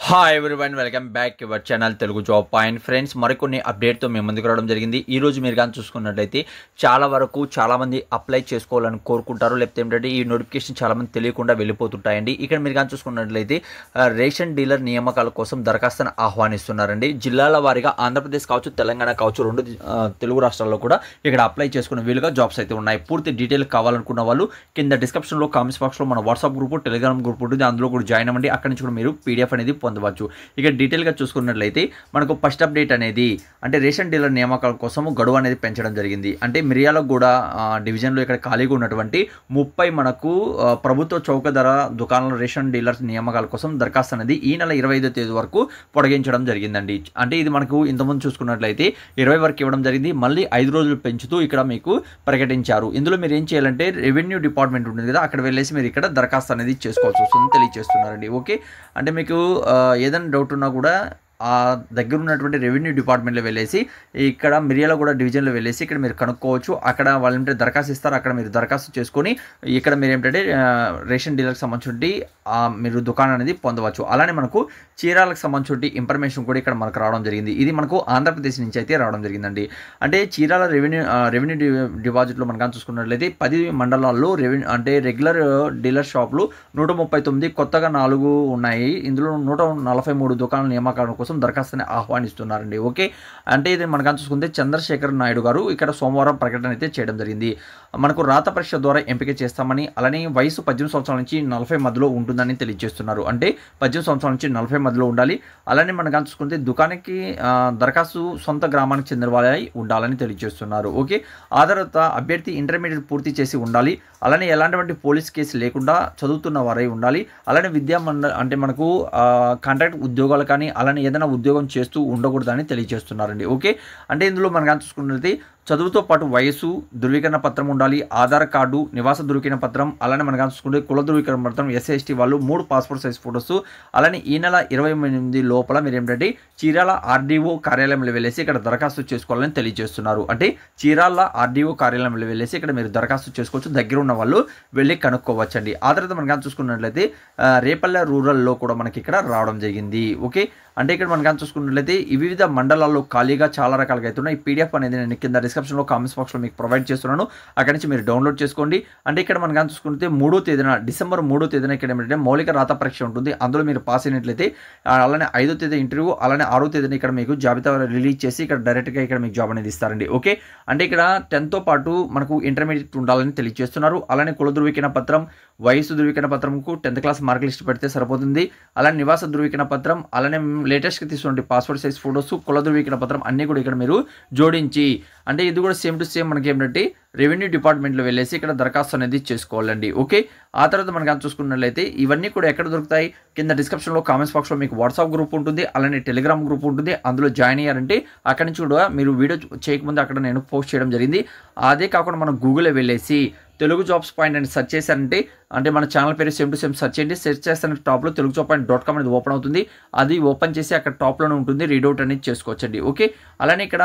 Hi everyone, welcome back your channel Telugu job point. Friends, మరికొన్ని అప్డేట్తో మేము ముందుకు రావడం జరిగింది. ఈ రోజు మీరు కానీ చూసుకున్నట్లయితే చాలామంది అప్లై చేసుకోవాలని కోరుకుంటారు, లేకపోతే ఏంటంటే ఈ నోటిఫికేషన్ చాలామంది తెలియకుండా వెళ్ళిపోతుంటాయండి. ఇక్కడ మీరు కానీ చూసుకున్నట్లయితే రేషన్ డీలర్ నియామకాల కోసం దరఖాస్తును ఆహ్వానిస్తున్నారండి. జిల్లాల వారీగా ఆంధ్రప్రదేశ్ కావచ్చు, తెలంగాణ కావచ్చు, రెండు తెలుగు రాష్ట్రాల్లో కూడా ఇక్కడ అప్లై చేసుకునే వీలుగా జాబ్స్ అయితే ఉన్నాయి. పూర్తి డీటెయిల్ కావాలనుకున్న వాళ్ళు కింద డిస్క్రిప్షన్లో కామెంట్స్ బాక్స్లో మన వాట్సాప్ గ్రూప్, టెలిగ్రామ్ గ్రూప్ ఉంటుంది, అందులో కూడా జాయిన్ అవ్వండి. అక్కడి నుంచి కూడా మీరు పీడిఎఫ్ అనేది పొందవచ్చు. ఇక డీటెయిల్గా చూసుకున్నట్లయితే మనకు ఫస్ట్ అప్డేట్ అనేది అంటే రేషన్ డీలర్ నియామకాల కోసం గడువు అనేది పెంచడం జరిగింది. అంటే మిర్యాలగూడ డివిజన్లో ఇక్కడ ఖాళీగా ఉన్నటువంటి 30 మనకు ప్రభుత్వ చౌక ధర దుకాణాల రేషన్ డీలర్స్ నియామకాల కోసం దరఖాస్తు అనేది ఈ నెల 25వ తేదీ వరకు పొడిగించడం జరిగిందండి. అంటే ఇది మనకు ఇంతకుముందు చూసుకున్నట్లయితే 20 వరకు ఇవ్వడం జరిగింది, మళ్ళీ 5 రోజులు పెంచుతూ ఇక్కడ మీకు ప్రకటించారు. ఇందులో మీరు ఏం చేయాలంటే రెవెన్యూ డిపార్ట్మెంట్ ఉంటుంది కదా, అక్కడ వెళ్ళేసి మీరు ఇక్కడ దరఖాస్తు అనేది చేసుకోవాల్సి వస్తుంది తెలియజేస్తున్నారండి. ఓకే, అంటే మీకు ఏదైనా డౌట్ ఉన్నా కూడా ఆ దగ్గర ఉన్నటువంటి రెవెన్యూ డిపార్ట్మెంట్లో వెళ్ళేసి ఇక్కడ మిర్యాలగూడ డివిజన్లో వెళ్ళేసి ఇక్కడ మీరు కనుక్కోవచ్చు. అక్కడ వాళ్ళు ఏంటంటే దరఖాస్తు ఇస్తారు, అక్కడ మీరు దరఖాస్తు చేసుకొని ఇక్కడ మీరు ఏంటంటే రేషన్ డీలర్కి సంబంధించి మీరు దుకాణం అనేది పొందవచ్చు. అలానే మనకు చీరాలకు సంబంధించి ఇన్ఫర్మేషన్ కూడా ఇక్కడ మనకు రావడం జరిగింది. ఇది మనకు ఆంధ్రప్రదేశ్ నుంచి అయితే రావడం జరిగిందండి. అంటే చీరాల రెవెన్యూ డిపాజిట్లో మనం కానీ చూసుకున్నట్లయితే 10 మండలాల్లో రెగ్యులర్ డీలర్ షాపులు 139, కొత్తగా 4 ఉన్నాయి. ఇందులో 143 దుకాణాల నియామకాల కోసం దరఖాస్తుని ఆహ్వానిస్తున్నారండి. ఓకే, అంటే ఇది మనకు చూసుకుంటే చంద్రశేఖర్ నాయుడు గారు ఇక్కడ సోమవారం ప్రకటన అయితే చేయడం జరిగింది. మనకు రాత పరీక్ష ద్వారా ఎంపిక చేస్తామని, అలానే వయసు 18 సంవత్సరాల నుంచి 40 మధ్యలో ఉంటుందని తెలియజేస్తున్నారు. అంటే 18 సంవత్సరాల నుంచి 40 మధ్యలో ఉండాలి. అలానే మనకు చూసుకుంటే దుకాణానికి దరఖాస్తు సొంత గ్రామానికి చెందిన వాళ్ళై ఉండాలని తెలియజేస్తున్నారు. ఓకే, ఆ తర్వాత అభ్యర్థి ఇంటర్మీడియట్ పూర్తి చేసి ఉండాలి. అలానే ఎలాంటి పోలీస్ కేసు లేకుండా చదువుతున్న వారై ఉండాలి. అలానే అంటే మనకు కాంట్రాక్ట్ ఉద్యోగాలు కానీ అలానే ఏదైనా ఉద్యోగం చేస్తూ ఉండకూడదని తెలియజేస్తున్నారండి. ఓకే, అంటే ఇందులో మనం చూసుకున్నట్లయితే చదువుతో పాటు వయసు ధృవీకరణ పత్రం ఉండాలి, ఆధార్ కార్డు, నివాస ధృవీకరణ పత్రం, అలానే మనం చూసుకుంటే కుల ధృవీకరణ పత్రం, SC/ST వాళ్ళు 3 పాస్పోర్ట్ సైజ్ ఫోటోస్, అలానే ఈ నెల 28 లోపల మీరు ఏంటంటే చీరాల RDO కార్యాలయంలో వెళ్ళేసి ఇక్కడ దరఖాస్తు చేసుకోవాలని తెలియజేస్తున్నారు. అంటే చీరాల RDO కార్యాలయంలో వెళ్ళేసి ఇక్కడ మీరు దరఖాస్తు చేసుకోవచ్చు, దగ్గర ఉన్న వాళ్ళు వెళ్ళి కనుక్కోవచ్చండి. ఆ తర్వాత మనం చూసుకున్నట్లయితే రేపల్లె రూరల్లో కూడా మనకి ఇక్కడ రావడం జరిగింది. ఓకే, అంటే ఇక్కడ మనం చూసుకున్నట్లయితే వివిధ మండలాల్లో ఖాళీగా చాలా రకాలుగా అవుతున్నాయి. ఈ PDF అనేది నేను కింద డిస్క్రిప్షన్లో కామెంట్స్ బాక్స్లో మీకు ప్రొవైడ్ చేస్తున్నాను, అక్కడి నుంచి మీరు డౌన్లోడ్ చేసుకోండి. అంటే ఇక్కడ మనం చూసుకుంటే డిసెంబర్ 3వ తేదీన ఇక్కడ ఏమంటే మౌలిక రాత పరీక్ష ఉంటుంది. అందులో మీరు పాస్ అయినట్లయితే అలానే 5వ తేదీ ఇంటర్వ్యూ, అలానే 6వ తేదీన ఇక్కడ మీకు జాబితా రిలీజ్ చేసి ఇక్కడ డైరెక్ట్గా ఇక్కడ మీకు జాబ్ అనేది ఇస్తారండి. ఓకే, అంటే ఇక్కడ 10తో పాటు మనకు ఇంటర్మీడియట్ ఉండాలని తెలియజేస్తున్నారు. అలానే కుల ధృవీకరణ పత్రం, వయసు ధృవీకరణ పత్రంకు 10th క్లాస్ మార్క్ లిస్ట్ పెడితే సరిపోతుంది. అలానే నివాస ధృవీకరణ పత్రం, అలానే లేటెస్ట్గా తీసుకుంటే పాస్పోర్ట్ సైజ్ ఫోటోస్, కుల ధృవీకరణ పత్రం అన్నీ కూడా ఇక్కడ మీరు జోడించి, అంటే ఇది కూడా సేమ్ టు సేమ్ మనకి ఏంటంటే రెవెన్యూ డిపార్ట్మెంట్లో వెళ్ళేసి ఇక్కడ దరఖాస్తు అనేది చేసుకోవాలండి. ఓకే, ఆ తర్వాత మనకు చూసుకున్నట్లయితే ఇవన్నీ కూడా ఎక్కడ దొరుకుతాయి, కింద డిస్క్రిప్షన్లో కామెంట్స్ బాక్స్లో మీకు వాట్సాప్ గ్రూప్ ఉంటుంది, అలానే టెలిగ్రామ్ గ్రూప్ ఉంటుంది, అందులో జాయిన్ అయ్యారంటే అక్కడి నుంచి కూడా మీరు వీడియో చేయకముందు అక్కడ నేను పోస్ట్ చేయడం జరిగింది. అదే కాకుండా మనం గూగుల్లో వెళ్ళేసి తెలుగు జాబ్స్ పాయింట్ అని సెర్చ్ చేశారంటే, అంటే మన ఛానల్ పేరు సేమ్ టు సేమ్ సెర్చ్ చేయండి. సెర్చ్ చేస్తే టాప్లో telugujob.com అనేది ఓపెన్ అవుతుంది. అది ఓపెన్ చేసి అక్కడ టాప్లోనే ఉంటుంది, రీడౌట్ అనేది చేసుకోవచ్చండి. ఓకే, అలానే ఇక్కడ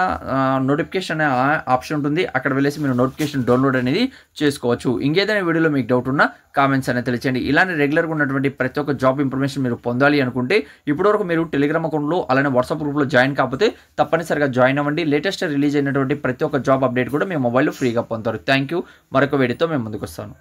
నోటిఫికేషన్ అనే ఆప్షన్ ఉంటుంది, అక్కడ వెళ్ళేసి మీరు నోటిఫికేషన్ డౌన్లోడ్ అనేది చేసుకోవచ్చు. ఇంకేదైనా వీడియోలో మీకు డౌట్ ఉన్నా కామెంట్స్ అనేది తెలియచేయండి. ఇలానే రెగ్యులర్గా ఉన్నటువంటి ప్రతి ఒక్క జాబ్ ఇన్ఫర్మేషన్ మీరు పొందాలి అనుకుంటే ఇప్పటివరకు మీరు టెలిగ్రామ్ అకౌంట్లో అలానే వాట్సాప్ గ్రూప్లో జాయిన్ కాకపోతే తప్పనిసరిగా జాయిన్ అవ్వండి. లేటెస్ట్ రిలీజ్ అయినటువంటి ప్రతి ఒక్క జాబ్ అప్డేట్ కూడా మీ మొబైల్లో ఫ్రీగా పొందుతారు. Thank you. మరొక వీడియోతో మేము ముందుకు వస్తాను.